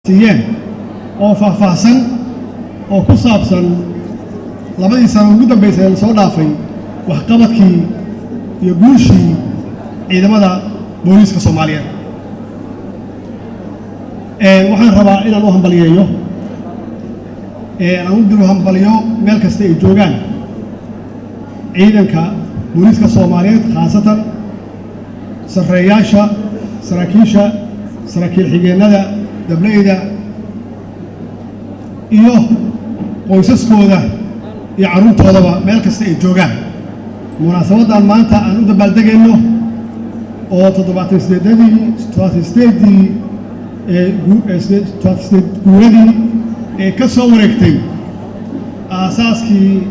siiyeen oo faahfaahsan oo ku saabsan labadii sano ugu dambeysay ee soo dhaafay waxqabadkii iyo guushii ciidamada booliiska Soomaaliyeed. waxaan rabaa inaan u hambaliyeeyo aan u diro hambaliyo meel kasta ay joogaan ciidanka booliiska Soomaaliyeed, khaasatan sarreeyaasha, saraakiisha, saraakiil xigeenada, dableyda iyo qoysaskooda iyo carruurtoodaba meel kasta ay joogaan. munaasabadan maanta aan u dabaaldegayno oo 78 guuradii ee ka soo wareegtay aasaaskii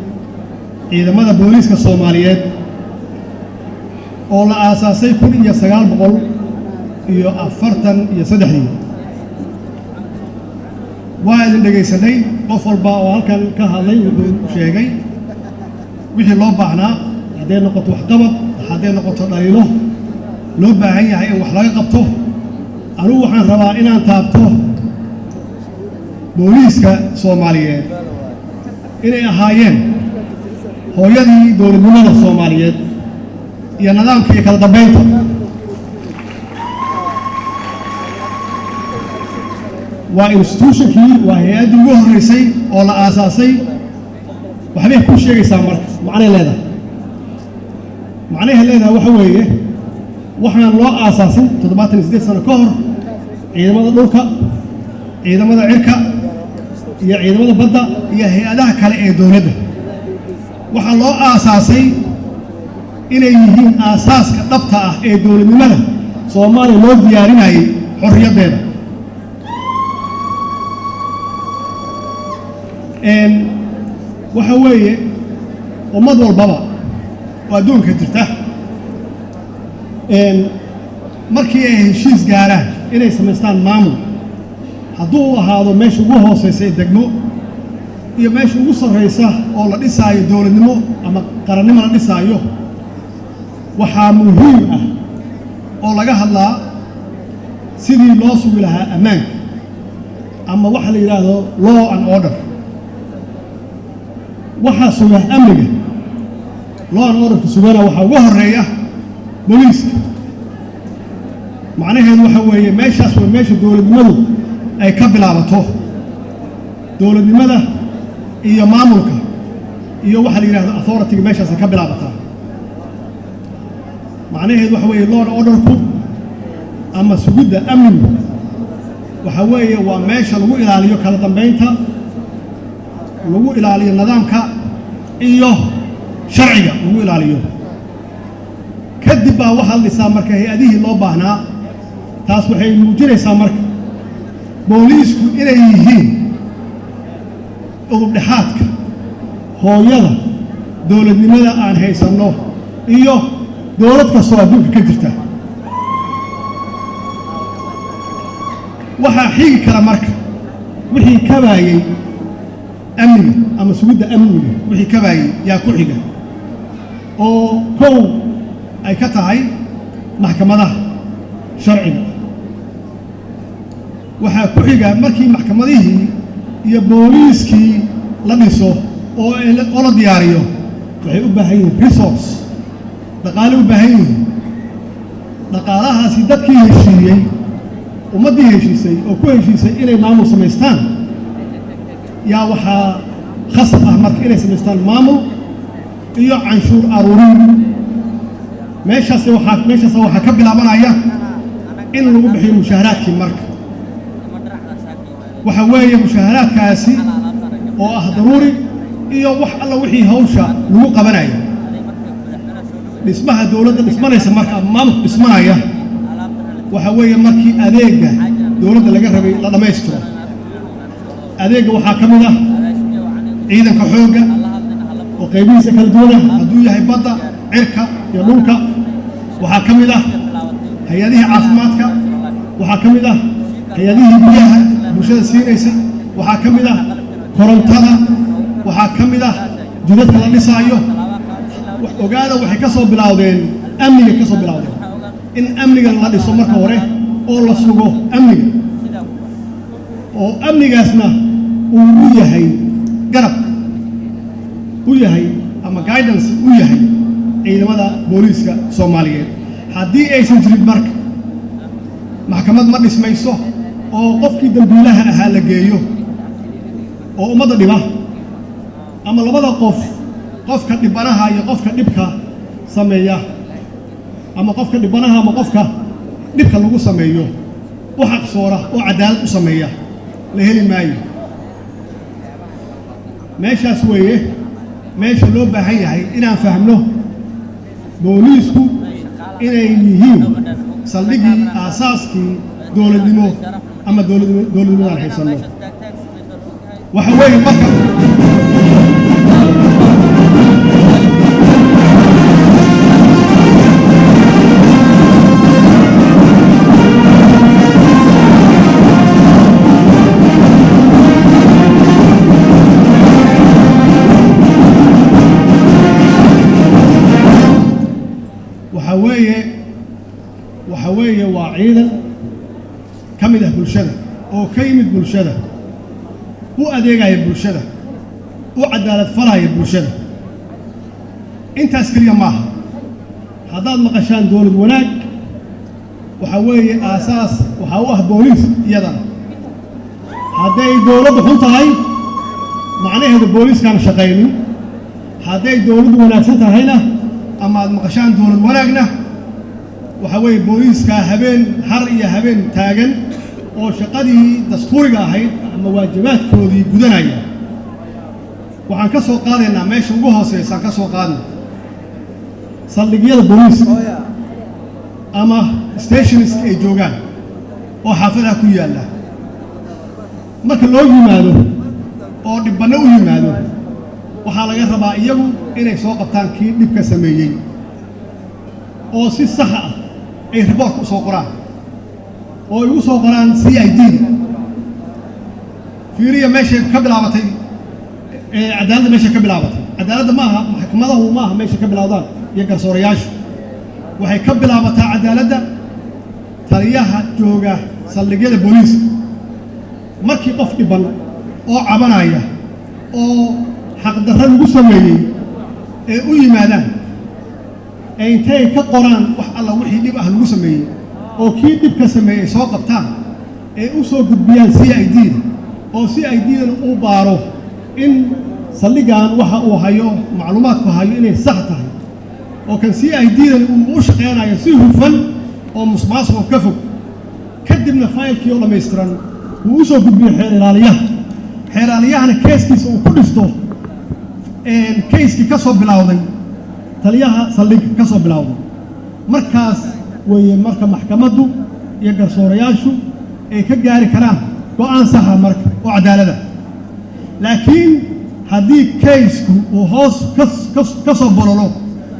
ciidamada booliiska Soomaaliyeed oo la aasaasay 1943 waa idin dhegaysanay. qof walba oo halkan ka hadlay wuxuu sheegay wixii loo baahnaa, hadday noqoto waxqabad, hadday noqoto dhaliilo loo baahan yahay in wax laga qabto. anugu waxaan rabaa inaan taabto booliiska Soomaaliyeed inay ahaayeen hooyadii dowladnimada Soomaaliyeed iyo nidaamka iyo kala dambeynta. waa institutionkii, waa hay-addii ugu horreysay oo la aasaasay. waxbay ku sheegaysaa marka macnahay leedahay. macnahay leedahay waxa weeye waxaan loo aasaasay 78 sano ka hor ciidamada dhulka, ciidamada cirka iyo ciidamada badda iyo hay-adaha kale ee dowladda. waxaa loo aasaasay inay yihiin aasaaska dhabta ah ee dowladnimada Soomaaliya loo diyaarinayay xorriyaddeeda. waxa weeye ummad walbaba oo adduunka jirta markii ay heshiis gaaraan inay samaystaan maamul, hadduu ahaado meesha ugu hooseysa ee degmo iyo meesha ugu sarreysa oo la dhisaayo dowladnimo ama qarannimo la dhisaayo, waxaa muhiim ah oo laga hadlaa sidii loo sugi lahaa ammaanka ama waxa la yidhaahdo law and order. waxaa suga amniga, law and orderka sugana waxaa ugu horreeya booliiska. macnaheedu waxa weeye meeshaas waa meesha dowladnimadu ay ka bilaabato. dowladnimada iyo maamulka iyo waxa la yidhaahdo authority-ga meeshaas ay ka bilaabataa. macnaheedu waxa weeye law and orderku ama sugidda amnigu waxa weeye waa meesha lagu ilaaliyo kala dambeynta, lagu ilaaliyo nidaamka iyo sharciga lagu ilaaliyo. kadib baa waxaa la dhisaa marka hay-adihii loo baahnaa. taas waxay muujinaysaa marka booliisku inay yihiin udubdhexaadka, hooyada dowladnimada aan haysanno iyo dowlad kastoo adduunka ka jirta. waxaa xigi kara marka wixii kabaayey amniga ama sugidda amniga, wixii kabaayey yaa ku xiga oo kow ay ka tahay maxkamadaha sharciga. waxaa ku xiga markii maxkamadihii iyo booliiskii la dhiso oo la diyaariyo, waxay u baahan yihiin resource, dhaqaale u baahan yihiin. dhaqaalahaasi dadkii heshiiyey, ummaddii heshiisay oo ku heshiisay inay maamul samaystaan, yaa waxaa khasab ah marka inay samaystaan maamul iyo canshuur aruurin. meeshaas waxaa ka bilaabanaya in lagu bixiyo mushaaharaadkii. marka waxa weeye mushaaharaadkaasi oo ah daruuri iyo wax alla wixii hawsha lagu qabanayo. dhismaha dowladda dhismanaysa marka maamulka dhismanaya waxa weeye markii adeega dowladda laga rabay la dhammaystiro. adeega waxaa ka mid ah ciidanka xoogga oo qaybihiisa kala duwan, hadduu yahay badda, cirka iyo dhulka. waxaa ka mid ah hay-adihii caafimaadka, waxaa ka mid ah hay-adihii biyaha bulshada siinaysa, waxaa ka mid ah korontada, waxaa ka mid ah jidadka la dhisaayo. ogaada waxay ka soo bilowdeen amniga, ka soo bilowdeen in amniga la dhiso marka hore oo la sugo amniga. oo amnigaasna uu u yahay garab u yahay ama guidance u yahay ciidamada booliiska Soomaaliyeed haddii aysan jirin marka maxkamad ma dhismayso oo qofkii dambiilaha ahaa la geeyo oo ummadda dhiba ama labada qof qofka dhibanaha iyo qofka dhibka sameeya ama qofka dhibanaha ama qofka dhibka lagu sameeyo u xaqsoora oo cadaalad u sameeya la heli maayo meeshaas weeye meesha loo baahan yahay inaan fahmno booliisku inay yihiin saldhigii aasaaskii dowladnimo ama dowladnimadaan haysanno waxa weeye marka waxa weeye waa ciidan ka mid ah bulshada oo ka yimid bulshada u adeegaya bulshada u cadaalad falaya bulshada intaas kaliya maaha haddaad maqashaan dowlad wanaag waxa weeye aasaas waxa u ah booliis iyadana hadday dowladdu xun tahay macnaheedu booliiskaan shaqaynin hadday dowladdu wanaagsan tahayna ama aad maqashaan dowlad wanaagna waxa weeye booliiska habeen har iyo habeen taagan oo shaqadii dastuuriga ahayd ama waajibaadkoodii gudanaya waxaan ka soo qaadaynaa meesha ugu hooseysaan ka soo qaadna saldhigyada booliiska ama stations ay joogaan oo xaafadaha ku yaalla marka loo yimaado oo dhibbanno u yimaado waxaa laga rabaa iyagu inay soo qabtaan kii dhibka sameeyey oo si sax ah ay report u soo qoraan oo ay u soo qoraan CID fiiriya meesha ka bilaabatay cadaaladda meesha ka bilaabatay cadaaladda maaha maxkamadahu maaha meesha ka bilaawdaan iyo garsoorayaashu waxay ka bilaabataa cadaaladda taliyaha jooga saldhigyada booliiska markii qof dhiban oo cabanaya oo xaqdarro lagu sameeyey ee u yimaadaan ee intay ka qoraan wax alla wixii dhib ah lagu sameeyey oo kii dhibka sameeyey soo qabtaan ee u soo gudbiyaan CID oo CID-dan uu baaro in saldhigan waxa uu hayo macluumaadku hayo inay sax tahay oo kan CID-dan uu u shaqeynayo si hufan oo musuqmaasuq ka fog kadibna faylkii oo dhammaystiran uu u soo gudbiyo xeer ilaaliyahana keeskiisa uu ku dhisto kayskii ka soo bilowday taliyaha saldhigga ka soo bilowday markaas weeye marka maxkamaddu iyo garsoorayaashu ay ka gaari karaan go'aan saxa marka oo cadaalada laakiin haddii kaysku uu hoos ka soo bololo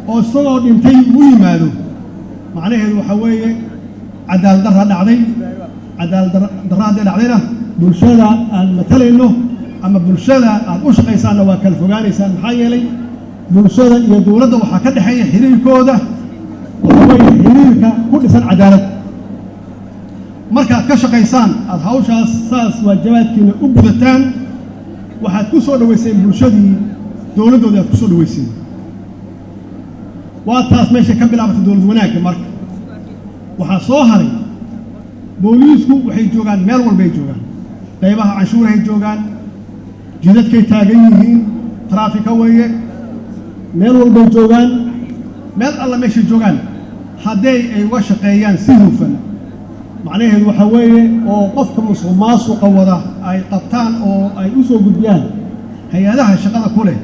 oo isagoo dhintay u yimaado macnaheedu waxa weeye cadaalad darra dhacday cadaalad darra hadday dhacdayna bulshada aan matalayno ama bulshada aad u shaqaysaanna waa kala fogaanaysaan maxaa yeelay bulshada iyo dowladda waxaa ka dhexeeya xiriirkooda waxa weeye xiriirka ku dhisan cadaalad markaad ka shaqaysaan aad hawshaas saas waajibaadkiina u gudataan waxaad ku soo dhaweyseen bulshadii dowladdoodii aad ku soo dhaweyseen waa taas meesha ka bilaabatay dowlad wanaagga marka waxaa soo haray booliisku waxay joogaan meel walbay joogaan qaybaha canshuurahay joogaan jidadkay taagan yihiin traafika weeye meel walbay joogaan meel alla meeshay joogaan hadday ay uga shaqeeyaan si hufan macnaheedu waxa weeye oo qofka musuqmaasuqa wada ay qabtaan oo ay u soo gudbiyaan hay-adaha shaqada ku leh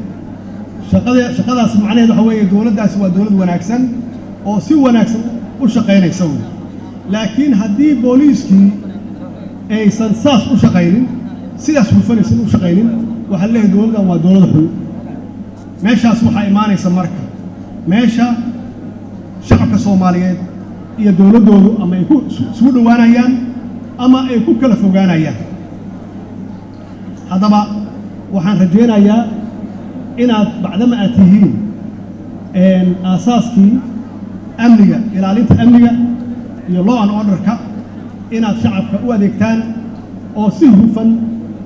shaqadaas macnaheedu waxa weeye dowladdaasi waa dowlad wanaagsan oo si wanaagsan u shaqaynaysa wey laakiin haddii booliiskii aysan saas u shaqaynin sidaas hufanaysan u shaqaynin waxaa leeyahay dowladdan waa dowlad xun meeshaas waxaa imaanaysa marka meesha shacabka Soomaaliyeed iyo dowladdoodu ama ay ku isugu dhowaanayaan ama ay ku kala fogaanayaan haddaba waxaan rajaynayaa inaad bacdama aad tihiin aasaaskii amniga ilaalinta amniga iyo law and order-ka inaad shacabka u adeegtaan oo si hufan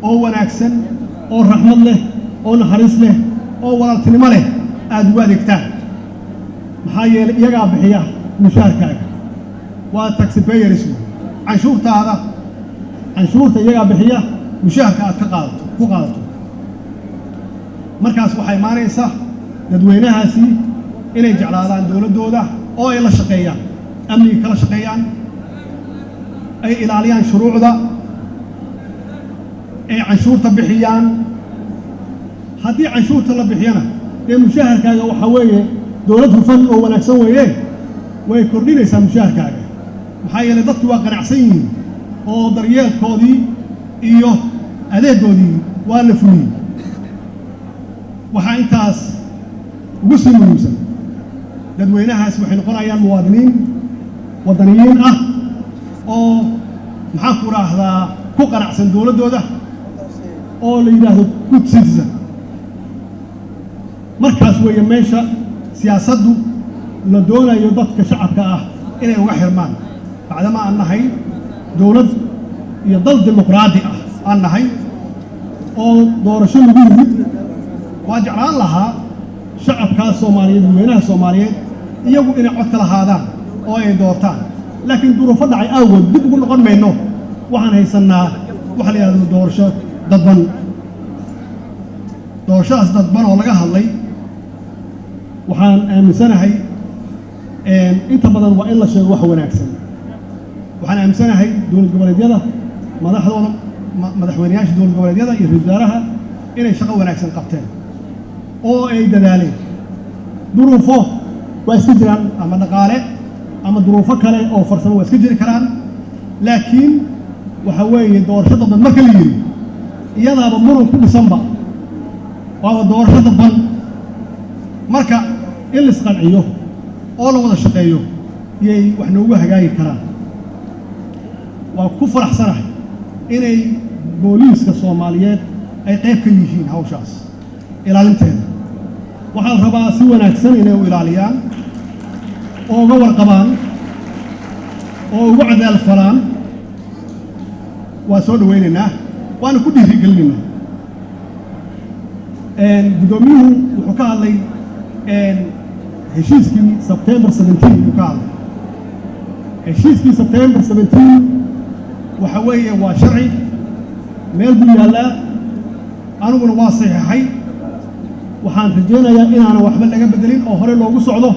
oo wanaagsan oo raxmad leh oo naxariis leh oo walaaltinimo leh aad ugu adeegtaan maxaa yeelay iyagaa bixiya mushaarkaaga waa taxpayers canshuurta iyagaa bixiya mushaarka aad ku qaadato markaas waxay imaanaysaa dadweynahaasi inay jeclaadaan dowladdooda oo ay la shaqeeyaan amniga kala shaqeeyaan ay ilaaliyaan shuruucda ay canshuurta bixiyaan haddii canshuurta la bixiyana dee mushaharkaaga waxaa weeye dowlad hufan oo wanaagsan weeye way kordhinaysaa mushaharkaaga maxaa yeelay dadku waa qanacsan yihiin oo daryeelkoodii iyo adeegoodii waa la fuliyey waxaa intaas ugu sii muhiimsan dadweynahaas waxay noqonayaan muwaadiniin waddaniyiin ah oo maxaan ku raahdaa ku qanacsan dowladdooda oo la yidhaahdo good citizen markaas weeye meesha siyaasaddu la doonayo dadka shacabka ah inay uga xirmaan bacdama aan nahay dowlad iyo dal dimuqraadi ah aan nahay oo doorasho lagu yimid waa jeclaan lahaa shacabkaas Soomaaliyeed dadweynaha Soomaaliyeed iyagu inay cod ka lahaadaan oo ay doortaan laakiin duruufo dhacay awgood dib ugu noqon mayno waxaan haysanaa waxa la yiraahdo doorasho dadban doorashadaas dadban oo laga hadlay waxaan aaminsanahay inta badan waa in la sheego wax wanaagsan waxaan aaminsanahay dowlad goboleedyada madaxdooda madaxweynayaasha dowlad goboleedyada iyo ra'iisul wasaaraha inay shaqo wanaagsan qabteen oo ay dadaaleen duruufo waa iska jiraan ama dhaqaale ama duruufo kale oo farsamo waa iska jiri karaan laakiin waxa weeye doorasho dadban marka la yiri iyadaaba muran ku dhisanba waa doorasho dadban marka in la isqanciyo oo la wada shaqeeyo iyay wax noogu hagaagi karaan waa ku faraxsanahay inay booliiska Soomaaliyeed ay qayb ka yihiin hawshaas ilaalinteeda waxaan rabaa si wanaagsan inay u ilaaliyaan oo uga warqabaan oo ugu cadaal falaan waa soo dhaweynaynaa waana ku dhiirigelinaynaa gudoomiyuhu wuxuu ka hadlay heshiiskii September 17 wuxuu ka hadlay heshiiskii September 17 waxa weeye waa sharci meel buu yaalaa aniguna waa saxiixay waxaan rajaynayaa inaana waxba laga bedelin oo hore loogu socdo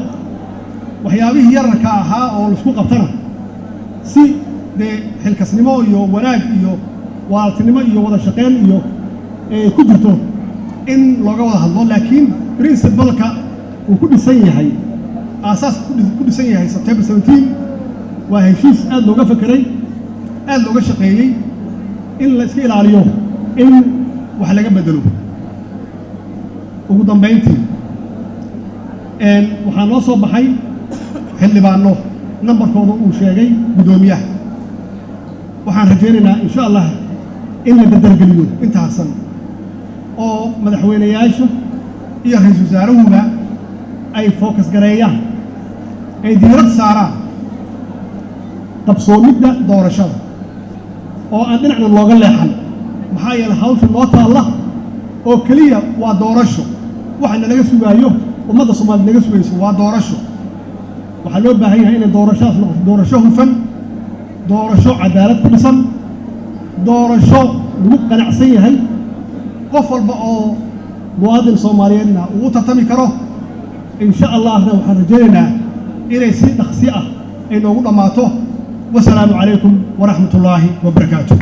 waxyaabihii yararka ahaa oo la isku qabtana si dee xilkasnimo iyo wanaag iyo walaaltinimo iyo wada shaqeyn iyo ku jirto in looga wada hadlo laakiin principle-ka uu ku dhisan yahay aasaas ku dhisan yahay September 17 waa heshiis aad looga fakiray aad looga shaqeeyay in la iska ilaaliyo in wax laga bedelo ugu dambeyntii waxaa noo soo baxay xildhibaano nambarkooda uu sheegay gudoomiyaha waxaan rajaynaynaa insha Allah in la dardargeliyo intaasan oo madaxweynayaasha iyo ra'iisul wasaaruhuba ay focus gareeyaan ay diirad saaraan qabsoomidda doorashada oo aan dhinacna looga leexan maxaa yeelay hawsha noo taalla oo kaliya waa doorasho waxa laga sugaayo ummadda Soomaaliyeed laga sugayso waa doorasho waxaa loo baahan yahay in doorashaas noqoto doorasho hufan doorasho cadaalad ku dhisan doorasho lagu qanacsan yahay qof walba oo muwaadin Soomaaliyeedna uu tartami karo insha Allahna waxaan rajaynaynaa inay si dhaqsi ah ay noogu dhamaato wasalaamu calaykum wa rahmatullaahi wa barakaatuh